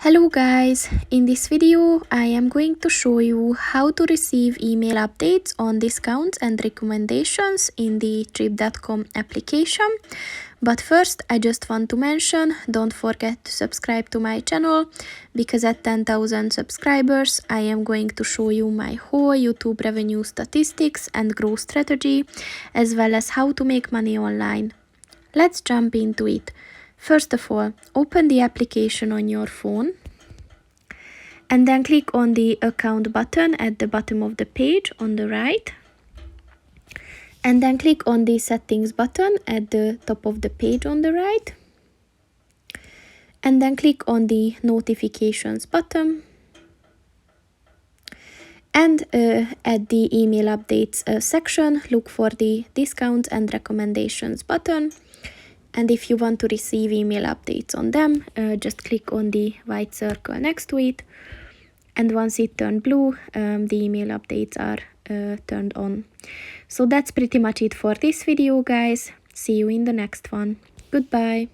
Hello guys, in this video I am going to show you how to receive email updates on discounts and recommendations in the Trip.com application. But first I just want to mention, don't forget to subscribe to my channel, because at 10,000 subscribers I am going to show you my whole YouTube revenue statistics and growth strategy, as well as how to make money online. Let's jump into it. First of all, open the application on your phone and then click on the account button at the bottom of the page on the right. And then click on the settings button at the top of the page on the right. And then click on the notifications button. And at the email updates section, look for the discounts and recommendations button. And if you want to receive email updates on them, just click on the white circle next to it. And once it turned blue, the email updates are turned on. So that's pretty much it for this video, guys. See you in the next one. Goodbye.